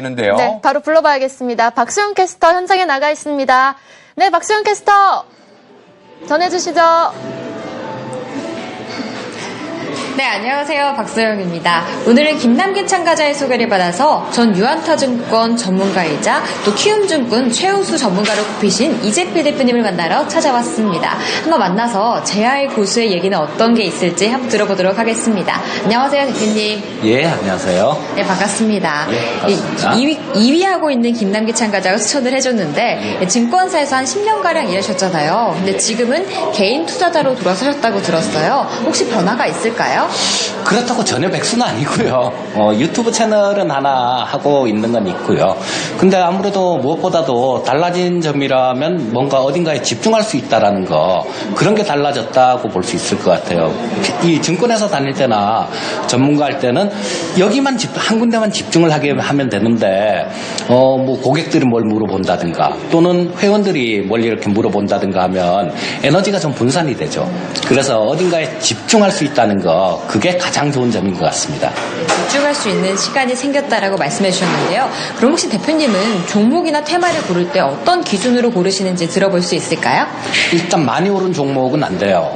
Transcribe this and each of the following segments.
있는데요. 네, 바로 불러봐야겠습니다. 박수영 캐스터 현장에 나가 있습니다. 네, 박수영 캐스터 전해주시죠. 네, 안녕하세요. 박소영입니다. 오늘은 김남기 참가자의 소개를 받아서 전 유한타증권 전문가이자 또 키움증권 최우수 전문가로 꼽히신 이재필 대표님을 만나러 찾아왔습니다. 한번 만나서 제야의 고수의 얘기는 어떤 게 있을지 한번 들어보도록 하겠습니다. 안녕하세요, 대표님. 예, 안녕하세요. 네, 반갑습니다. 예, 반갑습니다. 2위하고 있는 김남기 참가자가 추천을 해줬는데 증권사에서 한 10년가량 일하셨잖아요. 근데 지금은 개인 투자자로 돌아서셨다고 들었어요. 혹시 변화가 있을까요? 그렇다고 전혀 백수는 아니고요. 유튜브 채널은 하나 하고 있는 건 있고요. 근데 아무래도 무엇보다도 달라진 점이라면 뭔가 어딘가에 집중할 수 있다라는 거, 그런 게 달라졌다고 볼 수 있을 것 같아요. 이 증권회사 다닐 때나 전문가 할 때는 여기만 한 군데만 집중을 하게 하면 되는데 뭐 고객들이 뭘 물어본다든가 또는 회원들이 뭘 이렇게 물어본다든가 하면 에너지가 좀 분산이 되죠. 그래서 어딘가에 집중할 수 있다는 거, 그게 가장 좋은 점인 것 같습니다. 집중할 수 있는 시간이 생겼다라고 말씀해 주셨는데요. 그럼 혹시 대표님은 종목이나 테마를 고를 때 어떤 기준으로 고르시는지 들어볼 수 있을까요? 일단 많이 오른 종목은 안 돼요.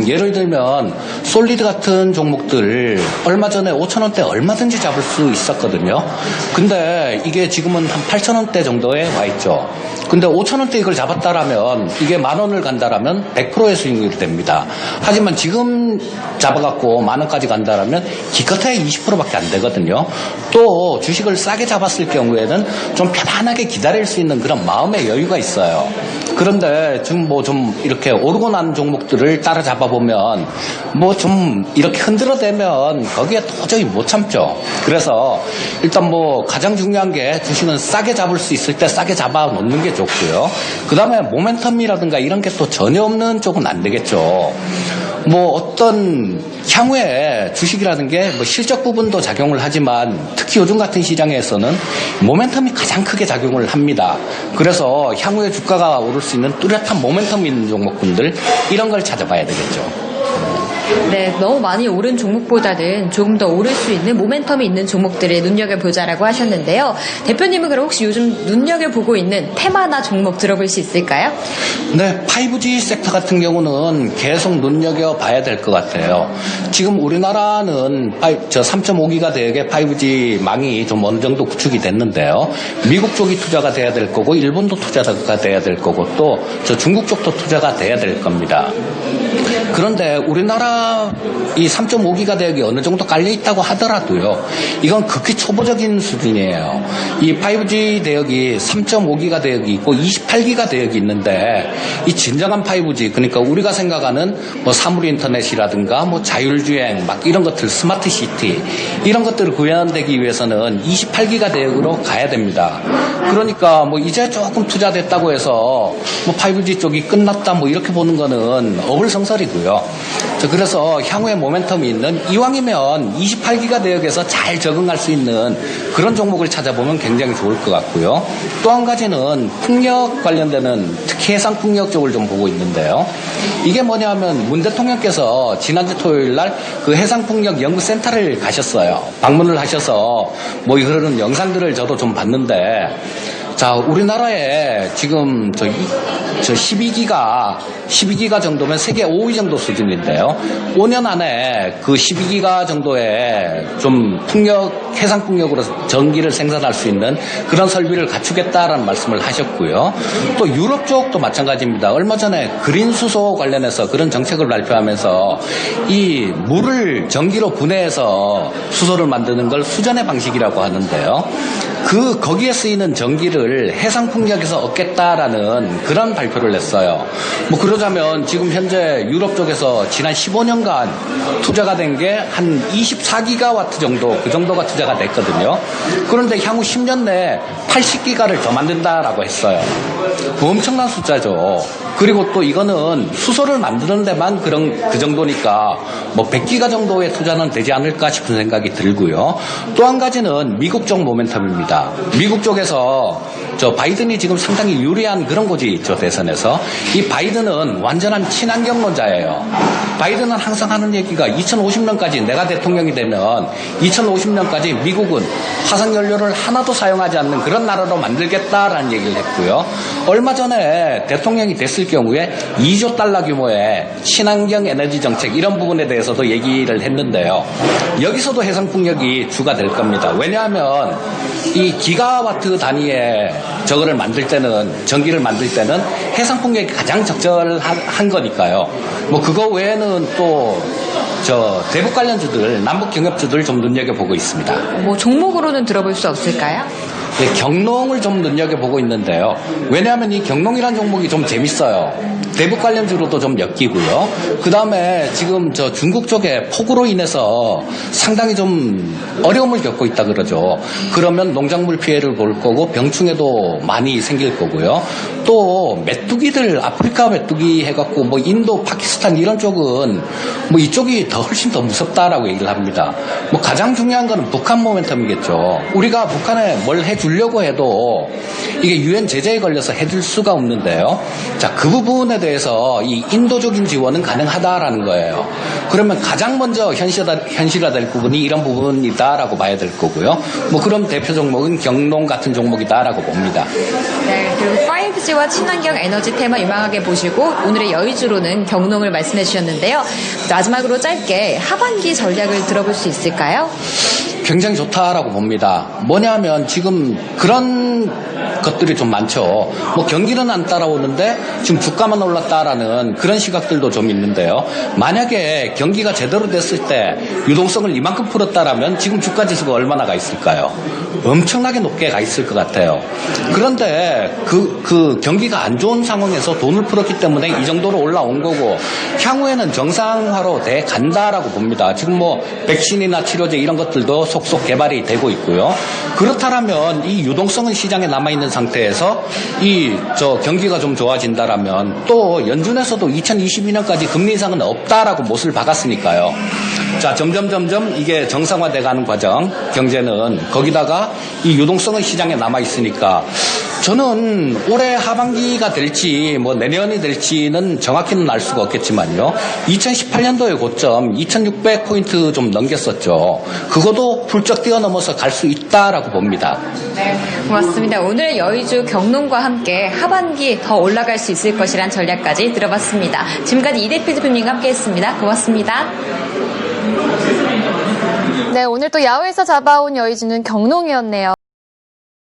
예를 들면 솔리드 같은 종목들 얼마 전에 5,000원대 얼마든지 잡을 수 있었거든요. 근데 이게 지금은 한 8,000원대 정도에 와 있죠. 근데 5,000원대 이걸 잡았다라면 이게 10,000원을 간다라면 100%의 수익률이 됩니다. 하지만 지금 잡아갖고 10,000원까지 간다라면 기껏해야 20%밖에 안 되거든요. 또 주식을 싸게 잡았을 경우에는 좀 편안하게 기다릴 수 있는 그런 마음의 여유가 있어요. 그런데 지금 뭐 좀 이렇게 오르고 난 종목들을 따라잡아 보면 뭐 좀 이렇게 흔들어대면 거기에 도저히 못 참죠. 그래서 일단 뭐 가장 중요한 게 주식은 싸게 잡을 수 있을 때 싸게 잡아 놓는 게 좋고요. 그 다음에 모멘텀이라든가 이런 게 또 전혀 없는 쪽은 안 되겠죠. 뭐 어떤 향후에 주식이라는 게 뭐 실적 부분도 작용을 하지만 특히 요즘 같은 시장에서는 모멘텀이 가장 크게 작용을 합니다. 그래서 향후에 주가가 오를 수 있는 뚜렷한 모멘텀 있는 종목군들, 이런 걸 찾아봐야 되겠죠. 네, 너무 많이 오른 종목보다는 조금 더 오를 수 있는 모멘텀이 있는 종목들을 눈여겨보자라고 하셨는데요. 대표님은 그럼 혹시 요즘 눈여겨보고 있는 테마나 종목 들어볼 수 있을까요? 네, 5G 섹터 같은 경우는 계속 눈여겨봐야 될 것 같아요. 지금 우리나라는 3.5기가 대역의 5G 망이 좀 어느 정도 구축이 됐는데요. 미국 쪽이 투자가 돼야 될 거고 일본도 투자가 돼야 될 거고 또 중국 쪽도 투자가 돼야 될 겁니다. 그런데 우리나라 이 3.5기가 대역이 어느 정도 깔려 있다고 하더라도요, 이건 극히 초보적인 수준이에요. 이 5G 대역이 3.5기가 대역이 있고 28기가 대역이 있는데 이 진정한 5G, 그러니까 우리가 생각하는 뭐 사물 인터넷이라든가 뭐 자율주행 막 이런 것들, 스마트 시티 이런 것들을 구현되기 위해서는 28기가 대역으로 가야 됩니다. 그러니까 뭐 이제 조금 투자됐다고 해서 뭐 5G 쪽이 끝났다 뭐 이렇게 보는 거는 어불성설이고요. 그래서 향후에 모멘텀이 있는, 이왕이면 28기가 대역에서 잘 적응할 수 있는 그런 종목을 찾아보면 굉장히 좋을 것 같고요. 또 한 가지는 풍력 관련되는 특히 해상 풍력 쪽을 좀 보고 있는데요. 이게 뭐냐면 문 대통령께서 지난주 토요일 날 그 해상 풍력 연구센터를 가셨어요. 방문을 하셔서 뭐 이런 영상들을 저도 좀 봤는데, 자, 우리나라에 지금 저 12기가 정도면 세계 5위 정도 수준인데요. 5년 안에 그 12기가 정도의 좀 해상 풍력으로 전기를 생산할 수 있는 그런 설비를 갖추겠다라는 말씀을 하셨고요. 또 유럽 쪽도 마찬가지입니다. 얼마 전에 그린 수소 관련해서 그런 정책을 발표하면서 이 물을 전기로 분해해서 수소를 만드는 걸 수전의 방식이라고 하는데요. 거기에 쓰이는 전기를 해상 풍력에서 얻겠다라는 그런 발표를 냈어요. 뭐 그러자면 지금 현재 유럽 쪽에서 지난 15년간 투자가 된 게 한 24기가와트 정도, 그 정도가 투자가 됐거든요. 그런데 향후 10년 내에 80기가를 더 만든다라고 했어요. 엄청난 숫자죠. 그리고 또 이거는 수소를 만드는 데만 그 정도니까 뭐 100기가 정도의 투자는 되지 않을까 싶은 생각이 들고요. 또 한 가지는 미국 쪽 모멘텀입니다. 미국 쪽에서 바이든이 지금 상당히 유리한 그런 곳이 있죠, 대선에서. 이 바이든은 완전한 친환경론자예요. 바이든은 항상 하는 얘기가 2050년까지 내가 대통령이 되면 2050년까지 미국은 화석연료를 하나도 사용하지 않는 그런 나라로 만들겠다라는 얘기를 했고요. 얼마 전에 대통령이 됐을 경우에 2조 달러 규모의 친환경 에너지 정책 이런 부분에 대해서도 얘기를 했는데요. 여기서도 해상풍력이 주가 될 겁니다. 왜냐하면 이 기가와트 단위의 저거를 만들 때는, 전기를 만들 때는 해상풍력이 가장 적절한 거니까요. 뭐 그거 외에는 또 대북 관련주들, 남북 경협주들 좀 눈여겨보고 있습니다. 뭐 종목으로는 들어볼 수 없을까요? 네, 경농을 좀 눈여겨보고 있는데요. 왜냐하면 이 경농이라는 종목이 좀 재밌어요. 대북 관련주로도 좀 엮이고요. 그 다음에 지금 중국 쪽에 폭우로 인해서 상당히 좀 어려움을 겪고 있다 그러죠. 그러면 농작물 피해를 볼 거고 병충해도 많이 생길 거고요. 또 메뚜기들, 아프리카 메뚜기 해갖고 뭐 인도, 파키스탄 이런 쪽은 뭐 이쪽이 훨씬 더 무섭다라고 얘기를 합니다. 뭐 가장 중요한 거는 북한 모멘텀이겠죠. 우리가 북한에 뭘 해주려고 해도 이게 유엔 제재에 걸려서 해줄 수가 없는데요. 자, 그 부분에 대해서 이 인도적인 지원은 가능하다라는 거예요. 그러면 가장 먼저 현실화될 부분이 이런 부분이다라고 봐야 될 거고요. 뭐 그럼 대표 종목은 경농 같은 종목이다라고 봅니다. 네, 그리고 5G와 친환경 에너지 테마 유망하게 보시고 오늘의 여의주로는 경농을 말씀해 주셨는데요. 마지막으로 짧게 하반기 전략을 들어볼 수 있을까요? 굉장히 좋다라고 봅니다. 뭐냐면 지금 그런 것들이 좀 많죠. 뭐 경기는 안 따라오는데 지금 주가만 올랐다라는 그런 시각들도 좀 있는데요. 만약에 경기가 제대로 됐을 때 유동성을 이만큼 풀었다라면 지금 주가 지수가 얼마나 가 있을까요? 엄청나게 높게 가 있을 것 같아요. 그런데 그 경기가 안 좋은 상황에서 돈을 풀었기 때문에 이 정도로 올라온 거고 향후에는 정상화로 돼 간다라고 봅니다. 지금 뭐 백신이나 치료제 이런 것들도 속속 개발이 되고 있고요. 그렇다면 이 유동성은 시장에 남아있는 상태에서 경기가 좀 좋아진다라면 또 연준에서도 2022년까지 금리 인상은 없다라고 못을 박았으니까요. 자, 점점 이게 정상화돼 가는 과정, 경제는 거기다가 이 유동성은 시장에 남아 있으니까 저는 올해 하반기가 될지 뭐 내년이 될지는 정확히는 알 수가 없겠지만요. 2018년도의 고점 2600포인트 좀 넘겼었죠. 그것도 훌쩍 뛰어넘어서 갈 수 있다라고 봅니다. 네, 고맙습니다. 오늘의 여의주 경농과 함께 하반기 더 올라갈 수 있을 것이란 전략까지 들어봤습니다. 지금까지 이대필 대표님과 함께했습니다. 고맙습니다. 네, 오늘 또 야후에서 잡아온 여의주는 경농이었네요.